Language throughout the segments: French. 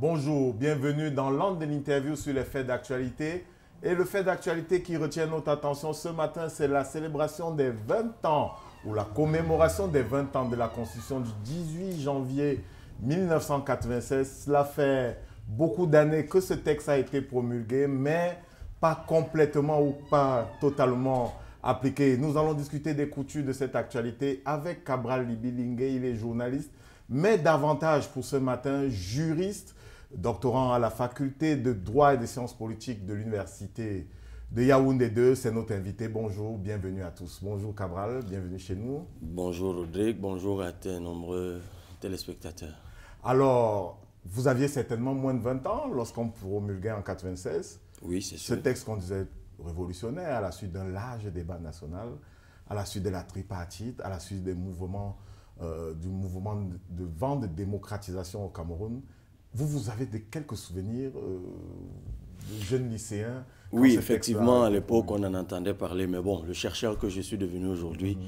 Bonjour, bienvenue dans l'angle de l'interview sur les faits d'actualité. Et le fait d'actualité qui retient notre attention ce matin, c'est la célébration des 20 ans ou la commémoration des 20 ans de la Constitution du 18 janvier 1996. Cela fait beaucoup d'années que ce texte a été promulgué, mais pas complètement ou pas totalement appliqué. Nous allons discuter des coutumes de cette actualité avec Cabral Libilingue. Il est journaliste, mais davantage pour ce matin, juriste, doctorant à la faculté de droit et des sciences politiques de l'université de Yaoundé 2. C'est notre invité. Bonjour, bienvenue à tous. Bonjour Cabral, bienvenue chez nous. Bonjour Rodrigue, bonjour à tes nombreux téléspectateurs. Alors, vous aviez certainement moins de 20 ans lorsqu'on promulguait en 96. Oui, c'est sûr. Ce texte qu'on disait révolutionnaire à la suite d'un large débat national, à la suite de la tripartite, à la suite des mouvements, du mouvement de vent de démocratisation au Cameroun. Vous avez quelques souvenirs de jeunes lycéens? Oui, effectivement, à l'époque, on en entendait parler, mais bon, le chercheur que je suis devenu aujourd'hui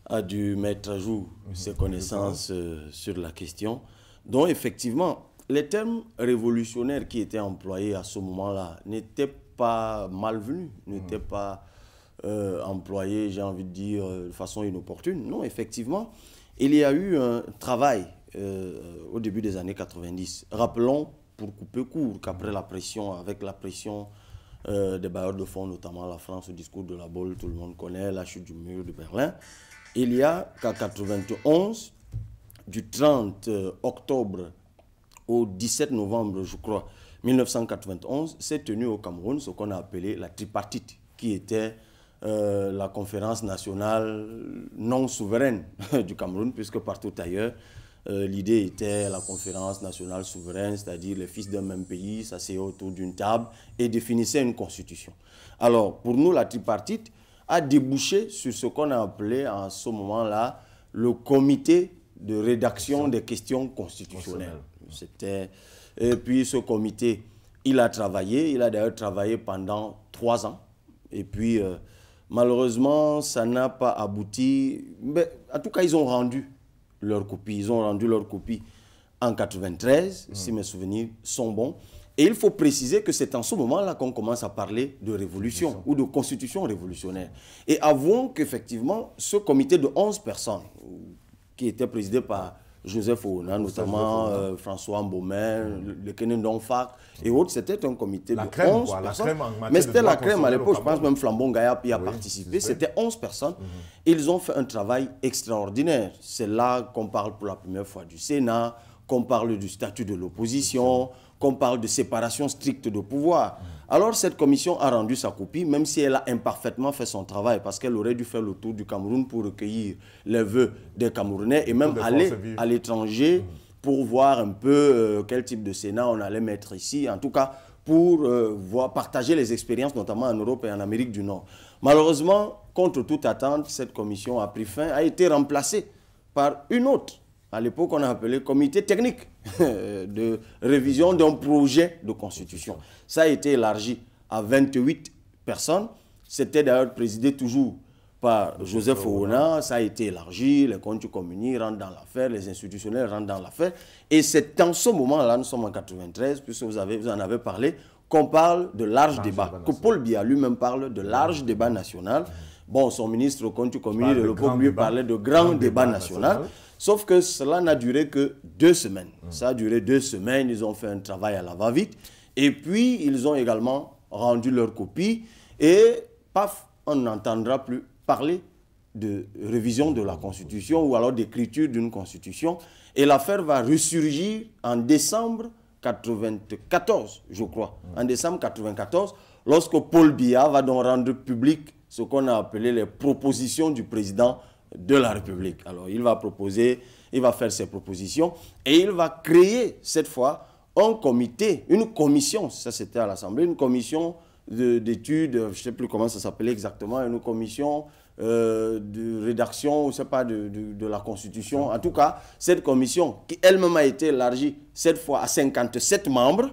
a dû mettre à jour ses connaissances sur la question. Donc, effectivement, les termes révolutionnaires qui étaient employés à ce moment-là n'étaient pas malvenus, n'étaient pas employés, j'ai envie de dire, de façon inopportune. Non, effectivement, il y a eu un travail au début des années 90. Rappelons, pour couper court, qu'après la pression, avec la pression des bailleurs de fonds, notamment la France, au discours de la Baule, tout le monde connaît, la chute du mur de Berlin, il y a qu'à 91, du 30 octobre au 17 novembre, je crois, 1991, s'est tenu au Cameroun ce qu'on a appelé la tripartite, qui était la conférence nationale non souveraine du Cameroun, puisque partout ailleurs, l'idée était la conférence nationale souveraine, c'est-à-dire les fils d'un même pays s'asseyaient autour d'une table et définissaient une constitution. Alors, pour nous, la tripartite a débouché sur ce qu'on a appelé en ce moment-là le comité de rédaction des questions constitutionnelles. Et puis ce comité, il a d'ailleurs travaillé pendant 3 ans. Et puis, malheureusement, ça n'a pas abouti. Mais, en tout cas, ils ont rendu leur copie. Ils ont rendu leur copie en 93, si mes souvenirs sont bons. Et il faut préciser que c'est en ce moment-là qu'on commence à parler de révolution ou de constitution révolutionnaire. Et avouons qu'effectivement, ce comité de 11 personnes, qui était présidé par Joseph Oona, notamment François Mbomey, le Kenan Donfak et autres, c'était un comité de 11 personnes. Mais c'était la crème à l'époque, je pense même Flambon Gayap y a participé. C'était 11 personnes. Ils ont fait un travail extraordinaire. C'est là qu'on parle pour la première fois du Sénat, qu'on parle du statut de l'opposition, qu'on parle de séparation stricte de pouvoir. Alors cette commission a rendu sa copie, même si elle a imparfaitement fait son travail, parce qu'elle aurait dû faire le tour du Cameroun pour recueillir les vœux des Camerounais et même aller à l'étranger pour voir un peu quel type de Sénat on allait mettre ici, en tout cas pour partager les expériences, notamment en Europe et en Amérique du Nord. Malheureusement, contre toute attente, cette commission a pris fin, a été remplacée par une autre. À l'époque, on a appelé comité technique de révision d'un projet de constitution. Ça a été élargi à 28 personnes. C'était d'ailleurs présidé toujours par Joseph Oona. Ça a été élargi, les comptes communis rentrent dans l'affaire, les institutionnels rentrent dans l'affaire. Et c'est en ce moment-là, nous sommes en 93, puisque vous en avez parlé, qu'on parle de large débat. Que Paul Biya lui-même parle de large débat national. Bon, son ministre au compte communis de l'époque lui parlait de grand débat national. Sauf que cela n'a duré que 2 semaines. Ça a duré 2 semaines, ils ont fait un travail à la va-vite. Et puis, ils ont également rendu leur copie. Et, paf, on n'entendra plus parler de révision de la Constitution ou alors d'écriture d'une Constitution. Et l'affaire va ressurgir en décembre 1994, je crois. En décembre 1994, lorsque Paul Biya va donc rendre public ce qu'on a appelé les propositions du président de la République. Alors, il va proposer, il va faire ses propositions et il va créer, cette fois, un comité, une commission, ça c'était à l'Assemblée, une commission d'études, je ne sais plus comment ça s'appelait exactement, une commission de rédaction, je ne sais pas, de la Constitution. En tout cas, cette commission, qui elle-même a été élargie, cette fois à 57 membres,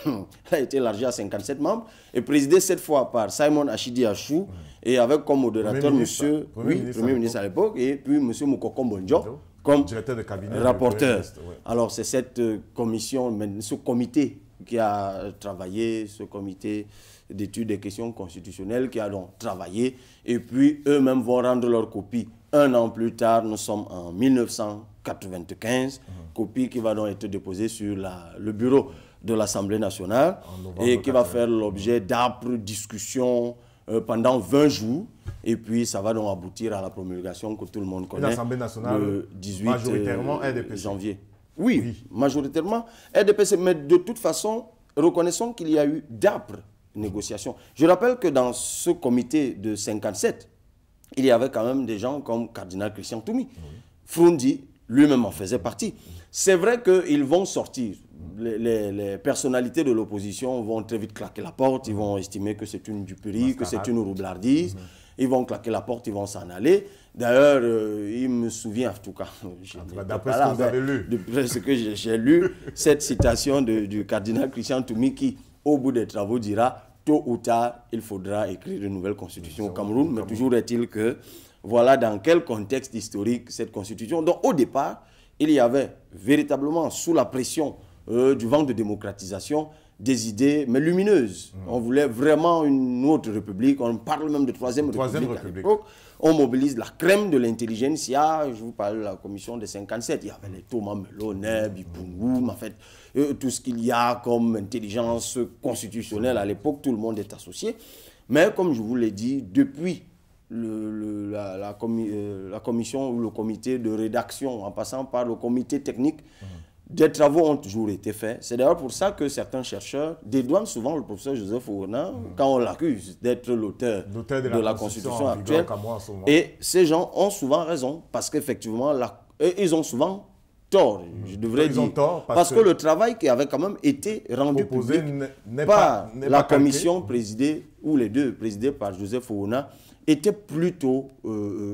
elle a été élargie à 57 membres, et présidée cette fois par Simon Achidi Achou, et avec comme modérateur Premier ministre à l'époque, et puis M. Moukoko Mbonjo, comme directeur de cabinet, rapporteur. Ouais. Alors c'est cette commission, ce comité qui a travaillé, ce comité d'études des questions constitutionnelles qui a donc travaillé, et puis eux-mêmes vont rendre leur copie. Un an plus tard, nous sommes en 1995, copie qui va donc être déposée sur le bureau de l'Assemblée nationale et qui va faire l'objet d'âpres discussions pendant 20 jours. Et puis, ça va donc aboutir à la promulgation que tout le monde connaît. L'Assemblée nationale, le 18 majoritairement RDPC. Janvier. Oui, majoritairement RDPC. Mais de toute façon, reconnaissons qu'il y a eu d'âpres négociations. Je rappelle que dans ce comité de 57, il y avait quand même des gens comme Cardinal Christian Toumi. Frundi, lui-même en faisait partie. C'est vrai qu'ils vont sortir. Les personnalités de l'opposition vont très vite claquer la porte. Ils vont estimer que c'est une duperie, que c'est une roublardise. Ils vont claquer la porte, ils vont s'en aller. D'ailleurs, il me souvient, en tout cas, d'après ce que vous avez lu, d'après ce que j'ai lu, cette citation du cardinal Christian Toumi qui, au bout des travaux, dira tôt ou tard, il faudra écrire une nouvelle constitution au Cameroun. Mais toujours est-il que, voilà dans quel contexte historique cette constitution. Donc, au départ, il y avait véritablement, sous la pression du vent de démocratisation, des idées, mais lumineuses. On voulait vraiment une autre république. On parle même de troisième république. À l'époque, on mobilise la crème de l'intelligentsia. Je vous parle de la commission de 57. Il y avait les Thomas Melonet, Bipungu, en fait, tout ce qu'il y a comme intelligence constitutionnelle à l'époque, tout le monde est associé. Mais comme je vous l'ai dit, depuis la commission ou le comité de rédaction, en passant par le comité technique, des travaux ont toujours été faits. C'est d'ailleurs pour ça que certains chercheurs dédouanent souvent le professeur Joseph Ouna quand on l'accuse d'être l'auteur de la Constitution actuelle. Et ces gens ont souvent raison parce qu'effectivement, ils ont souvent tort, je devrais dire. Parce que le travail qui avait quand même été rendu public par la commission présidée, ou les deux présidés par Joseph Ouna, était plutôt,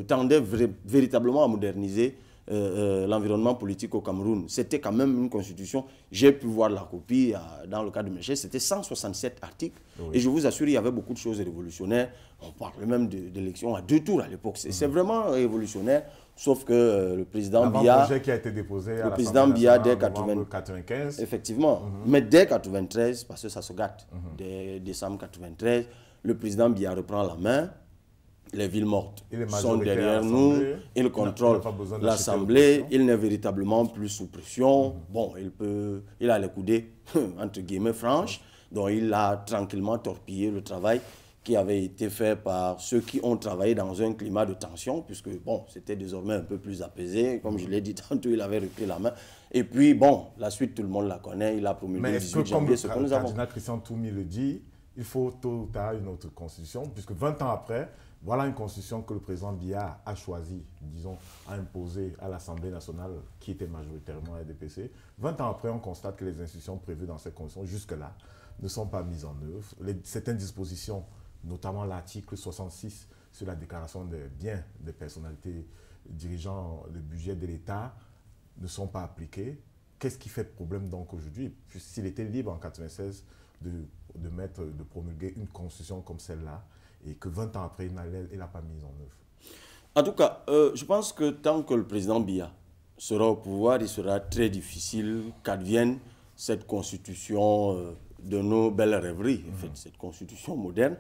tendait véritablement à moderniser l'environnement politique au Cameroun. C'était quand même une constitution, j'ai pu voir la copie dans le cas de Méché, c'était 167 articles. Et je vous assure, il y avait beaucoup de choses révolutionnaires. On parle même d'élections à 2 tours à l'époque. C'est vraiment révolutionnaire, sauf que le président Biya... projet qui a été déposé à le président Biya dès 1995. Effectivement. Mais dès 93, parce que ça se gâte, dès décembre 93, le président Biya reprend la main. Les villes mortes sont derrière nous, il contrôle l'Assemblée, il n'est véritablement plus sous pression. Bon, il a les coudées, entre guillemets, franches, donc il a tranquillement torpillé le travail qui avait été fait par ceux qui ont travaillé dans un climat de tension, puisque, bon, c'était désormais un peu plus apaisé. Comme je l'ai dit tantôt, il avait repris la main. Et puis, bon, la suite, tout le monde la connaît, il a promulgué le 18 janvier, ce que nous avons. Mais est-ce que, comme le cardinal Christian Toumi le dit, il faut tôt ou tard une autre constitution, puisque 20 ans après, voilà une constitution que le président Biya a choisi, disons, à imposer à l'Assemblée nationale, qui était majoritairement RDPC. 20 ans après, on constate que les institutions prévues dans cette constitution, jusque-là, ne sont pas mises en œuvre. Certaines dispositions, notamment l'article 66 sur la déclaration des biens des personnalités dirigeant le budget de l'État, ne sont pas appliquées. Qu'est-ce qui fait problème donc aujourd'hui? S'il était libre en 1996 de promulguer une constitution comme celle-là, et que 20 ans après, il n'a pas mis en œuvre. En tout cas, je pense que tant que le président Biya sera au pouvoir, il sera très difficile qu'advienne cette constitution de nos belles rêveries, en fait, cette constitution moderne,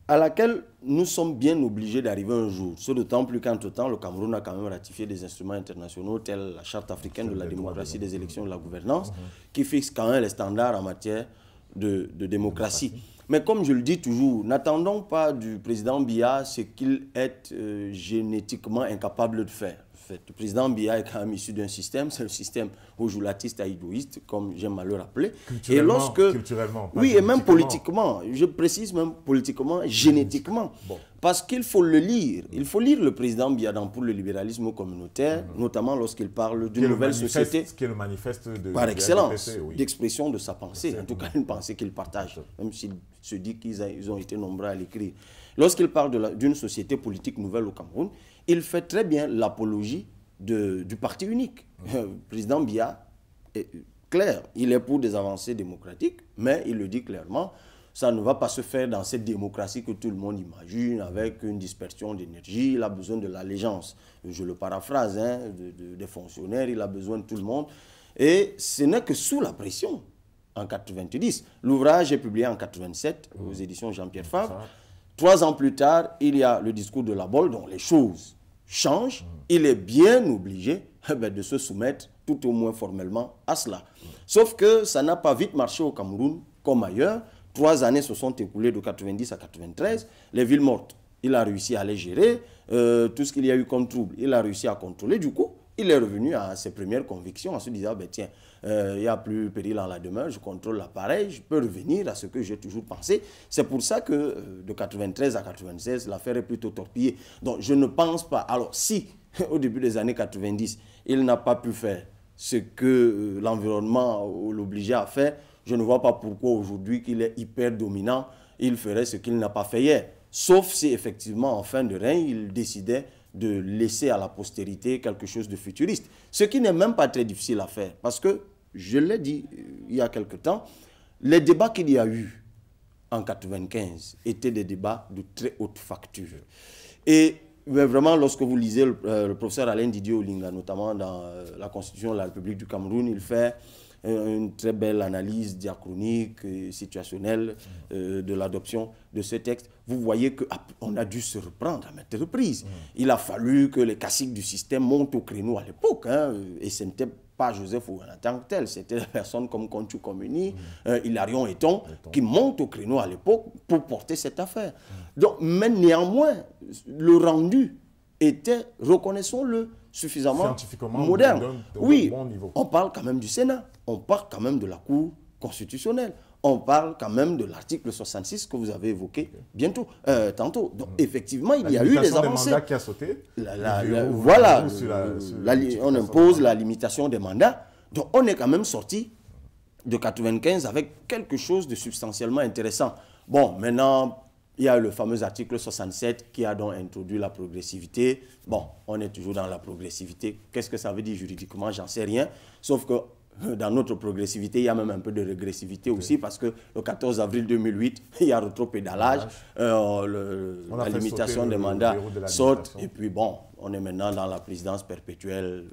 à laquelle nous sommes bien obligés d'arriver un jour. Ce d'autant plus qu'entre-temps, le Cameroun a quand même ratifié des instruments internationaux tels la Charte africaine de la démocratie, des élections et de la gouvernance, qui fixe quand même les standards en matière de démocratie. Mais comme je le dis toujours, n'attendons pas du président Biya ce qu'il est génétiquement incapable de faire. En fait, le président Biya est quand même issu d'un système, c'est le système ojulatiste aïdoïste, comme j'aime à le rappeler. Culturellement, oui, et même politiquement, je précise même politiquement, génétiquement. Bon. Parce qu'il faut le lire. Il faut lire le président Biya pour le libéralisme communautaire, notamment lorsqu'il parle d'une nouvelle société. Qui est le manifeste par excellence, d'expression de sa pensée, en tout cas une pensée qu'il partage, même s'il se dit qu'ils ont été nombreux à l'écrire. Lorsqu'il parle d'une société politique nouvelle au Cameroun, il fait très bien l'apologie du parti unique. Le président Biya est clair, il est pour des avancées démocratiques, mais il le dit clairement, ça ne va pas se faire dans cette démocratie que tout le monde imagine, avec une dispersion d'énergie. Il a besoin de l'allégeance. Je le paraphrase, hein, des fonctionnaires, il a besoin de tout le monde. Et ce n'est que sous la pression, en 90. L'ouvrage est publié en 87 aux éditions Jean-Pierre Fabre. 3 ans plus tard, il y a le discours de la Bolle, dont les choses changent. Il est bien obligé de se soumettre, tout au moins formellement, à cela. Sauf que ça n'a pas vite marché au Cameroun, comme ailleurs. 3 années se sont écoulées de 90 à 93. Les villes mortes, il a réussi à les gérer. Tout ce qu'il y a eu comme trouble, il a réussi à contrôler. Du coup, il est revenu à ses premières convictions en se disant, ben tiens, il n'y a plus péril en la demeure, je contrôle l'appareil, je peux revenir à ce que j'ai toujours pensé. C'est pour ça que de 93 à 96, l'affaire est plutôt torpillée. Donc je ne pense pas. Alors si, au début des années 90, il n'a pas pu faire ce que l'environnement l'obligeait à faire, je ne vois pas pourquoi aujourd'hui qu'il est hyper dominant, il ferait ce qu'il n'a pas fait hier. Sauf si effectivement en fin de règne, il décidait de laisser à la postérité quelque chose de futuriste. Ce qui n'est même pas très difficile à faire. Parce que, je l'ai dit il y a quelque temps, les débats qu'il y a eu en 95 étaient des débats de très haute facture. Et mais vraiment, lorsque vous lisez le professeur Alain Didier Olinga, notamment dans la Constitution de la République du Cameroun, il fait une très belle analyse diachronique et situationnelle de l'adoption de ce texte. Vous voyez qu'on a dû se reprendre à maintes reprises. Il a fallu que les caciques du système montent au créneau à l'époque, hein, et ce n'était pas Joseph Ouéna en tant que tel, c'était des personnes comme Contu Comeni, Hilarion Eton, qui montent au créneau à l'époque pour porter cette affaire. Donc, mais néanmoins, le rendu était, reconnaissons-le, suffisamment moderne. Oui, bon niveau. On parle quand même du Sénat, on parle quand même de la Cour constitutionnelle, on parle quand même de l'article 66 que vous avez évoqué tantôt. Donc, effectivement, il y a eu des avancées. Mandats qui a sauté. Voilà, on impose la limitation des mandats. Donc, on est quand même sorti de 95 avec quelque chose de substantiellement intéressant. Bon, maintenant, il y a le fameux article 67 qui a donc introduit la progressivité. Bon, on est toujours dans la progressivité. Qu'est-ce que ça veut dire juridiquement? J'en sais rien. Sauf que dans notre progressivité, il y a même un peu de régressivité aussi, parce que le 14 avril 2008, il y a rétropédalage, la limitation des mandats saute, et puis bon, on est maintenant dans la présidence perpétuelle.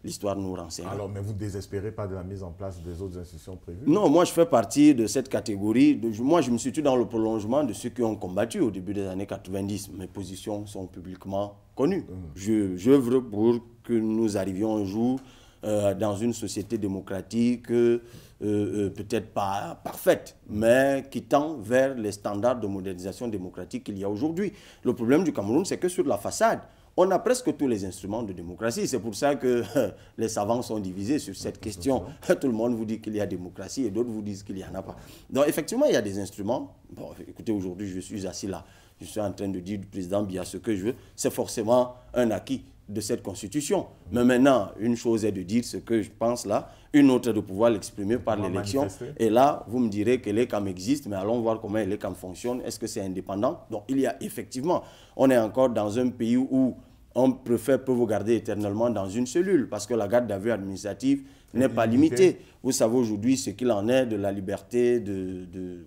L'histoire nous renseigne. Alors, mais vous ne désespérez pas de la mise en place des autres institutions prévues? Non, moi je fais partie de cette catégorie. Moi je me situe dans le prolongement de ceux qui ont combattu au début des années 90. Mes positions sont publiquement connues. J'œuvre pour que nous arrivions un jour dans une société démocratique peut-être pas parfaite, mais qui tend vers les standards de modernisation démocratique qu'il y a aujourd'hui. Le problème du Cameroun, c'est que sur la façade, on a presque tous les instruments de démocratie. C'est pour ça que les savants sont divisés sur cette question. Tout le monde vous dit qu'il y a démocratie et d'autres vous disent qu'il n'y en a pas. Donc effectivement, il y a des instruments. Bon, écoutez, aujourd'hui, je suis assis là. Je suis en train de dire du président Biya ce que je veux. C'est forcément un acquis de cette constitution. Mais maintenant, une chose est de dire ce que je pense là, une autre est de pouvoir l'exprimer par l'élection. Et là, vous me direz que l'ECAM existe, mais allons voir comment l'ECAM fonctionne. Est-ce que c'est indépendant? Donc, il y a effectivement, on est encore dans un pays où on peut vous garder éternellement dans une cellule, parce que la garde à vue administrative n'est pas limitée. Vous savez aujourd'hui ce qu'il en est de la liberté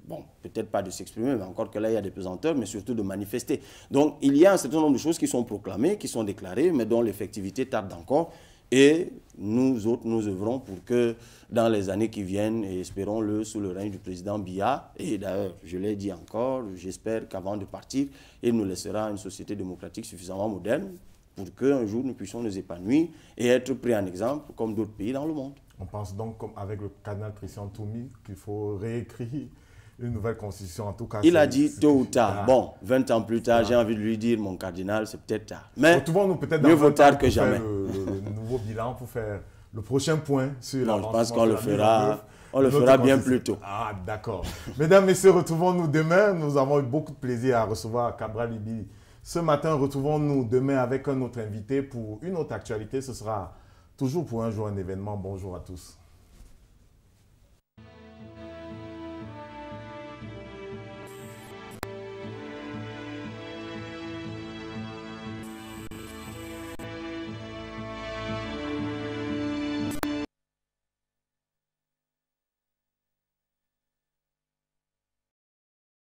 bon, peut-être pas de s'exprimer, mais encore que là, il y a des pesanteurs, mais surtout de manifester. Donc, il y a un certain nombre de choses qui sont proclamées, qui sont déclarées, mais dont l'effectivité tarde encore. Et nous autres, nous œuvrons pour que dans les années qui viennent, et espérons-le sous le règne du président Biya, et d'ailleurs, je l'ai dit encore, j'espère qu'avant de partir, il nous laissera une société démocratique suffisamment moderne pour qu'un jour nous puissions nous épanouir et être pris en exemple comme d'autres pays dans le monde. On pense donc, comme avec le cardinal Christian Toumi, qu'il faut réécrire une nouvelle constitution. En tout cas, il a dit tôt ou tard. Bon, 20 ans plus tard, j'ai envie de lui dire, mon cardinal, c'est peut-être tard. Mais retrouvons-nous peut-être dans mieux vaut tard que jamais. Le nouveau bilan pour faire le prochain point sur non, je pense qu'on le fera. On le fera bien plus tôt. Ah, d'accord. Mesdames, Messieurs, retrouvons-nous demain. Nous avons eu beaucoup de plaisir à recevoir Cabral Libili. Ce matin, retrouvons-nous demain avec un autre invité pour une autre actualité. Ce sera toujours pour un jour un événement. Bonjour à tous.